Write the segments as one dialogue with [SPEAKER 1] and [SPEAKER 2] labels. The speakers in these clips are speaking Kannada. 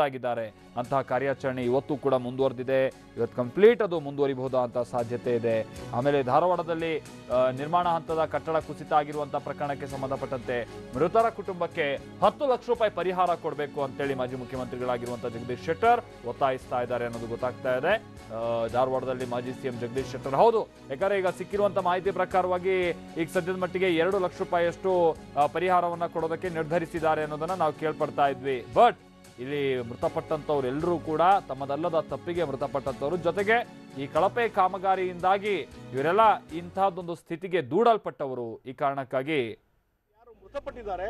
[SPEAKER 1] ಆಗಿದ್ದಾರೆ ಅಂತಹ ಕಾರ್ಯಾಚರಣೆ ಇವತ್ತು ಕೂಡ ಮುಂದುವರೆದಿದೆ. ಇವತ್ತು ಕಂಪ್ಲೀಟ್ ಅದು ಮುಂದುವರಿಬಹುದಾ ಅಂತ ಸಾಧ್ಯತೆ ಇದೆ. ಆಮೇಲೆ ಧಾರವಾಡದಲ್ಲಿ ನಿರ್ಮಾಣ ಹಂತದ ಕಟ್ಟಡ ಕುಸಿತ ಆಗಿರುವಂತಹ ಪ್ರಕರಣಕ್ಕೆ ಸಂಬಂಧಪಟ್ಟಂತೆ ಮೃತರ ಕುಟುಂಬಕ್ಕೆ 10 ಲಕ್ಷ ರೂಪಾಯಿ ಪರಿಹಾರ ಕೊಡಬೇಕು ಅಂತೇಳಿ ಮಾಜಿ ಮುಖ್ಯಮಂತ್ರಿಗಳಾಗಿರುವಂತಹ ಜಗದೀಶ್ ಶೆಟ್ಟರ್ ಒತ್ತಾಯಿಸ್ತಾ ಇದ್ದಾರೆ ಅನ್ನೋದು ಗೊತ್ತಾಗ್ತಾ ಇದೆ. ಧಾರವಾಡದಲ್ಲಿ ಮಾಜಿ ಸಿಎಂ ಜಗದೀಶ್ ಶೆಟ್ಟರ್ ಹೌದು, ಯಾಕಂದ್ರೆ ಈಗ ಸಿಕ್ಕಿರುವಂತಹ ಮಾಹಿತಿ ಪ್ರಕಾರವಾಗಿ ಈಗ ಸದ್ಯದ ಮಟ್ಟಿಗೆ 2 ಲಕ್ಷ ರೂಪಾಯಿಯಷ್ಟು ಪರಿಹಾರವನ್ನ ಕೊಡೋದಕ್ಕೆ ನಿರ್ಧರಿಸಿದ್ದಾರೆ ಅನ್ನೋದನ್ನ ನಾವು ಕೇಳ್ಪಡ್ತಾ ಇದ್ವಿ. ಬಟ್ ಇಲ್ಲಿ ಮೃತಪಟ್ಟಂತವ್ರು ಎಲ್ಲರೂ ಕೂಡ ತಮ್ಮದಲ್ಲದ ತಪ್ಪಿಗೆ ಮೃತಪಟ್ಟಂತವ್ರು, ಜೊತೆಗೆ ಈ ಕಳಪೆ ಕಾಮಗಾರಿಯಿಂದಾಗಿ ಇವರೆಲ್ಲ ಇಂತಹದೊಂದು ಸ್ಥಿತಿಗೆ ದೂಡಲ್ಪಟ್ಟವರು. ಈ ಕಾರಣಕ್ಕಾಗಿ
[SPEAKER 2] ಯಾರು ಮೃತಪಟ್ಟಿದ್ದಾರೆ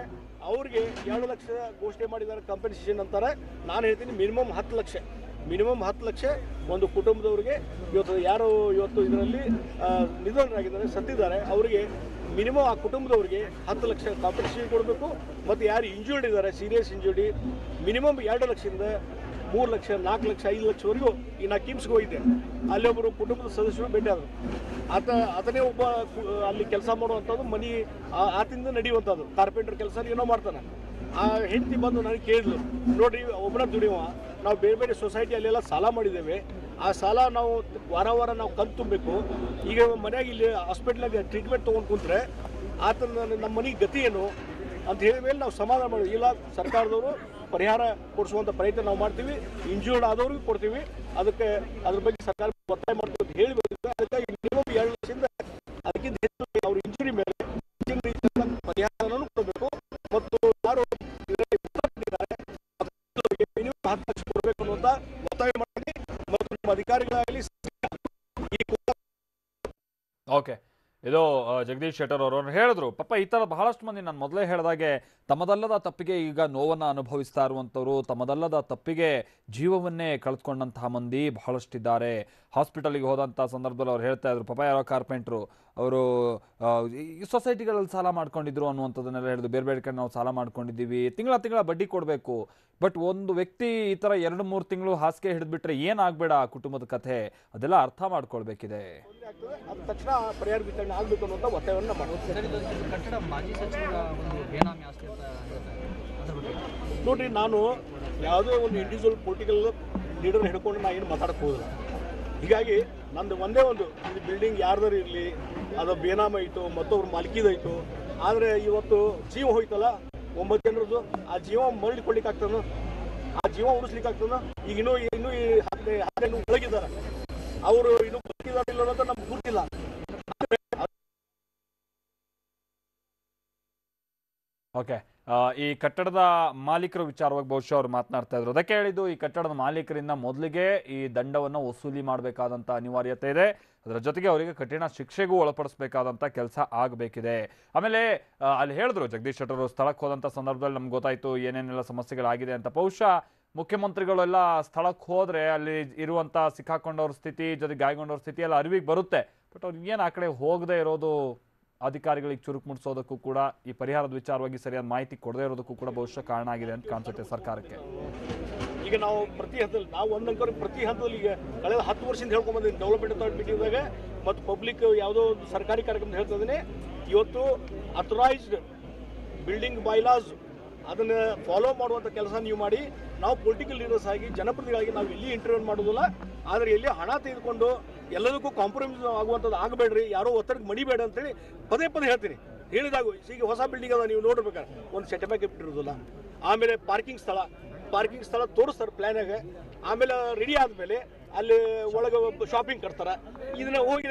[SPEAKER 2] ಅವ್ರಿಗೆ 2 ಲಕ್ಷ ಘೋಷಣೆ ಮಾಡಿದ್ದಾರೆ ಕಾಂಪೆನ್ಸೇಷನ್ ಅಂತಾರೆ. ನಾನು ಹೇಳ್ತೀನಿ ಮಿನಿಮಮ್ 10 ಲಕ್ಷ, ಮಿನಿಮಮ್ 10 ಲಕ್ಷ ಒಂದು ಕುಟುಂಬದವ್ರಿಗೆ. ಇವತ್ತು ಇದರಲ್ಲಿ ನಿಧನರಾಗಿದ್ದಾರೆ, ಸತ್ತಿದ್ದಾರೆ, ಅವರಿಗೆ ಮಿನಿಮಮ್ ಆ ಕುಟುಂಬದವ್ರಿಗೆ 10 ಲಕ್ಷ ಕಾಂಪೆನ್ಸೇಷನ್ ಕೊಡಬೇಕು. ಮತ್ತು ಯಾರು ಇಂಜೂರ್ಡ್ ಇದ್ದಾರೆ, ಸೀರಿಯಸ್ ಇಂಜುರ್ಡಿ, ಮಿನಿಮಮ್ 2 ಲಕ್ಷದಿಂದ 3 ಲಕ್ಷ 4 ಲಕ್ಷ 5 ಲಕ್ಷವರೆಗೂ. ಈ ನಾ ಕಿಮ್ಸ್ಗೆ ಹೋಗಿದ್ದೆ, ಅಲ್ಲಿ ಒಬ್ಬರು ಕುಟುಂಬದ ಸದಸ್ಯರು ಭೇಟಿ ಆದರು. ಆತನೇ ಒಬ್ಬ ಅಲ್ಲಿ ಕೆಲಸ ಮಾಡುವಂಥದ್ದು, ಮನೆ ಆತಿಂದ ನಡೆಯುವಂಥದ್ದು, ಕಾರ್ಪೆಂಟರ್ ಕೆಲಸ ಏನೋ ಮಾಡ್ತಾನೆ. ಆ ಹೆಂಡತಿ ಬಂದು ನನಗೆ ಕೇಳಿದ್ಲು, ನೋಡಿರಿ ಒಬ್ಬರ ದುಡಿಯುವ, ನಾವು ಬೇರೆ ಬೇರೆ ಸೊಸೈಟಿಯಲ್ಲೆಲ್ಲ ಸಾಲ ಮಾಡಿದ್ದೇವೆ, ಆ ಸಾಲ ನಾವು ವಾರ ನಾವು ಕಂತು ತುಂಬಬೇಕು. ಈಗ ಮನೆಯಾಗ ಇಲ್ಲಿ ಹಾಸ್ಪಿಟ್ಲಾಗ ಟ್ರೀಟ್ಮೆಂಟ್ ತೊಗೊಂಡು ಕುಂತ್ರೆ ಆತನ ನಮ್ಮ ಮನೆಗೆ ಗತಿ ಏನು ಅಂತ ಹೇಳಿದ ಮೇಲೆ ನಾವು ಸಮಾಧಾನ ಮಾಡಿ, ಇಲ್ಲ ಸರ್ಕಾರದವರು ಪರಿಹಾರ ಕೊಡಿಸುವಂಥ ಪ್ರಯತ್ನ ನಾವು ಮಾಡ್ತೀವಿ, ಇಂಜೂರ್ಡ್ ಆದವ್ರಿಗೂ ಕೊಡ್ತೀವಿ, ಅದಕ್ಕೆ ಅದ್ರ ಬಗ್ಗೆ ಸರ್ಕಾರ ಒತ್ತಾಯ ಮಾಡ್ತೀವಿ ಅಂತ ಹೇಳಿ ಬಂದಿದ್ವಿ. ಅದಕ್ಕಾಗಿ ಮಿನಿಮಮ್ 2 ಲಕ್ಷದಿಂದ ಅದಕ್ಕಿಂತ ಹೆಚ್ಚು ಅವ್ರ ಇಂಜುರಿ ಮೇಲೆ ಪರಿಹಾರನೂ ಕೊಡಬೇಕು. ಮತ್ತು ಯಾರು ಮಿನಿಮಮ್ 10 ಲಕ್ಷ ಕೊಡಬೇಕು ಅನ್ನುವಂಥ ಒತ್ತಾಯ ಮಾಡಿ ಮತ್ತು ನಮ್ಮ ಅಧಿಕಾರಿಗಳಾಗಲಿ.
[SPEAKER 1] ಓಕೆ, ಇದು ಜಗದೀಶ್ ಶೆಟ್ಟರ್ ಅವರು ಹೇಳಿದ್ರು. ಪಾಪ ಈ ಥರ ಬಹಳಷ್ಟು ಮಂದಿ ನಾನು ಮೊದಲೇ ಹೇಳಿದಾಗೆ ತಮ್ಮದಲ್ಲದ ತಪ್ಪಿಗೆ ಈಗ ನೋವನ್ನು ಅನುಭವಿಸ್ತಾ ಇರುವಂಥವ್ರು, ತಮ್ಮದಲ್ಲದ ತಪ್ಪಿಗೆ ಜೀವವನ್ನೇ ಕಳೆದುಕೊಂಡಂತಹ ಮಂದಿ ಬಹಳಷ್ಟಿದ್ದಾರೆ. ಹಾಸ್ಪಿಟಲಿಗೆ ಹೋದಂಥ ಸಂದರ್ಭದಲ್ಲಿ ಅವ್ರು ಹೇಳ್ತಾ ಇದ್ರು, ಪಾಪ ಯಾರೋ ಕಾರ್ಪೆಂಟ್ರು ಅವರು ಈ ಸೊಸೈಟಿಗಳಲ್ಲಿ ಸಾಲ ಮಾಡ್ಕೊಂಡಿದ್ರು ಅನ್ನುವಂಥದ್ದನ್ನೆಲ್ಲ ಹೇಳಿದ್ರು. ಬೇರೆ ಬೇರೆ ಕಡೆ ನಾವು ಸಾಲ ಮಾಡ್ಕೊಂಡಿದ್ದೀವಿ, ತಿಂಗಳ ಬಡ್ಡಿ ಕೊಡಬೇಕು. ಬಟ್ ಒಂದು ವ್ಯಕ್ತಿ ಈ ಥರ 2-3 ತಿಂಗಳು ಹಾಸಿಗೆ ಹಿಡಿದ್ಬಿಟ್ರೆ ಏನಾಗಬೇಡ ಆ ಕುಟುಂಬದ ಕಥೆ, ಅದೆಲ್ಲ ಅರ್ಥ ಮಾಡ್ಕೊಳ್ಬೇಕಿದೆ.
[SPEAKER 2] ತಕ್ಷಣ ಪರಿಹಾರ ವಿತರಣೆ ಆಗಬೇಕು ಅನ್ನುವಂಥ ಒತ್ತಾಯವನ್ನು ನೋಡ್ರಿ. ನಾನು ಯಾವುದೇ ಒಂದು ಇಂಡಿವಿಜುವಲ್ ಪೊಲಿಟಿಕಲ್ ಲೀಡರ್ ಹಿಡ್ಕೊಂಡು ನಾನು ಏನು ಮಾತಾಡಕ್ಕೆ ಹೋಗಿಲ್ಲ. ಹೀಗಾಗಿ ನಂದು ಒಂದೇ ಒಂದು, ಇದು ಬಿಲ್ಡಿಂಗ್ ಯಾರ್ದಾರು ಇರಲಿ, ಅದು ಬೇನಾಮ ಆಯಿತು, ಮತ್ತೊಬ್ರು ಮಾಲಕಿದಾಯಿತು, ಆದರೆ ಇವತ್ತು ಜೀವ ಹೋಯ್ತಲ್ಲ 9 ಜನರದ್ದು, ಆ ಜೀವ ಮರಳಿಕೊಳ್ಳಿಕ್ಕೆ ಆಗ್ತದ, ಆ ಜೀವ ಉಳಿಸ್ಲಿಕ್ಕೆ ಆಗ್ತದ. ಈಗ ಇನ್ನೂ 10 ಒಳಗಿದ್ದಾರೆ, ಅವರು ಇನ್ನೂ ಬದುಕಿದ್ದಾರೆ ಇಲ್ಲ ಅನ್ನೋದು ನಮ್ಗೆ ಗೊತ್ತಿಲ್ಲ.
[SPEAKER 1] ಓಕೆ, ಈ ಕಟ್ಟಡದ ಮಾಲೀಕರ ವಿಚಾರವಾಗಿ ಬಹುಶಃ ಅವರು ಮಾತನಾಡ್ತಾ ಇದ್ರು. ಅದಕ್ಕೆ ಹೇಳಿದ್ದು, ಈ ಕಟ್ಟಡದ ಮಾಲೀಕರಿಂದ ಮೊದಲಿಗೆ ಈ ದಂಡವನ್ನು ವಸೂಲಿ ಮಾಡಬೇಕಾದಂಥ ಅನಿವಾರ್ಯತೆ ಇದೆ. ಅದರ ಜೊತೆಗೆ ಅವರಿಗೆ ಕಠಿಣ ಶಿಕ್ಷೆಗೂ ಒಳಪಡಿಸಬೇಕಾದಂಥ ಕೆಲಸ ಆಗಬೇಕಿದೆ. ಆಮೇಲೆ ಅಲ್ಲಿ ಹೇಳಿದ್ರು ಜಗದೀಶ್ ಶೆಟ್ಟರ್ ಅವರು, ಸ್ಥಳಕ್ಕೆ ಹೋದಂಥ ಸಂದರ್ಭದಲ್ಲಿ ನಮ್ಗೆ ಗೊತ್ತಾಯಿತು ಏನೇನೆಲ್ಲ ಸಮಸ್ಯೆಗಳಾಗಿದೆ ಅಂತ. ಬಹುಶಃ ಮುಖ್ಯಮಂತ್ರಿಗಳೆಲ್ಲ ಸ್ಥಳಕ್ಕೆ ಹೋದರೆ ಅಲ್ಲಿ ಇರುವಂಥ ಸಿಕ್ಕಾಕೊಂಡವ್ರ ಸ್ಥಿತಿ, ಜೊತೆಗೆ ಗಾಯಗೊಂಡವ್ರ ಸ್ಥಿತಿ ಎಲ್ಲ ಅರಿವಿಗೆ ಬರುತ್ತೆ. ಬಟ್ ಅವ್ರಿಗೆ ಏನು ಆ ಕಡೆ ಹೋಗದೆ ಇರೋದು, ಅಧಿಕಾರಿಗಳಿಗೆ ಚುರುಕು ಮುಡಿಸೋದಕ್ಕೂ ಕೂಡ, ಈ ಪರಿಹಾರದ ವಿಚಾರವಾಗಿ ಸರಿಯಾದ ಮಾಹಿತಿ ಕೊಡದೇ ಇರೋದಕ್ಕೂ ಕೂಡ ಬಹುಶಃ ಕಾರಣ ಆಗಿದೆ ಅಂತ ಕಾಣಿಸುತ್ತೆ ಸರ್ಕಾರಕ್ಕೆ.
[SPEAKER 2] ಈಗ ನಾವು ಪ್ರತಿ ಹಂತದಲ್ಲಿ ನಾವು ಪ್ರತಿ ಹಂತದಲ್ಲಿ ಈಗ ಕಳೆದ 10 ವರ್ಷದಿಂದ ಹೇಳ್ಕೊಂಡ್ ಬಂದಿದ್ದೀನಿ. ಡೆವಲಪ್ಮೆಂಟ್ ಅಥಾರಿಟಿ ಮೀಟಿಂಗ್ದಾಗ ಮತ್ತು ಪಬ್ಲಿಕ್ ಯಾವುದೋ ಒಂದು ಸರ್ಕಾರಿ ಕಾರ್ಯಕ್ರಮ ಹೇಳ್ತಾ ಇದ್ದೀನಿ. ಇವತ್ತು ಅಥರೈಸ್ಡ್ ಬಿಲ್ಡಿಂಗ್ ಬೈಲಾಸ್ ಅದನ್ನು ಫಾಲೋ ಮಾಡುವಂಥ ಕೆಲಸ ನೀವು ಮಾಡಿ. ನಾವು ಪೊಲಿಟಿಕಲ್ ಲೀಡರ್ಸ್ ಆಗಿ, ಜನಪ್ರತಿನಿಧಿಗಳಾಗಿ ನಾವು ಎಲ್ಲಿ ಇಂಟರ್ವ್ಯೂ ಮಾಡೋದಿಲ್ಲ. ಆದರೆ ಎಲ್ಲಿ ಹಣ ತೆಗೆದುಕೊಂಡು ಎಲ್ಲದಕ್ಕೂ ಕಾಂಪ್ರಮೈಸ್ ಆಗುವಂಥದ್ದು ಆಗಬೇಡ್ರಿ, ಯಾರೋ ಒತ್ತಡಕ್ಕೆ ಮಣಿಬೇಡ ಅಂತೇಳಿ ಪದೇ ಹೇಳ್ತೀನಿ. ಹೇಳಿದಾಗ ಈಗ ಹೊಸ ಬಿಲ್ಡಿಂಗ್ ಅದ, ನೀವು ನೋಡ್ಬೇಕಾರೆ ಒಂದು ಸೆಟಬ್ಯಾಕ್ ಇಟ್ಟಿರೋದಿಲ್ಲ. ಆಮೇಲೆ ಪಾರ್ಕಿಂಗ್ ಸ್ಥಳ ತೋರಿಸ್ತಾರೆ ಪ್ಲ್ಯಾನಾಗ. ಆಮೇಲೆ ರೆಡಿ ಆದಮೇಲೆ ಅಲ್ಲಿ ಒಳಗೆ ಶಾಪಿಂಗ್ ಕಟ್ತಾರೆ. ಇದನ್ನ ಹೋಗಿ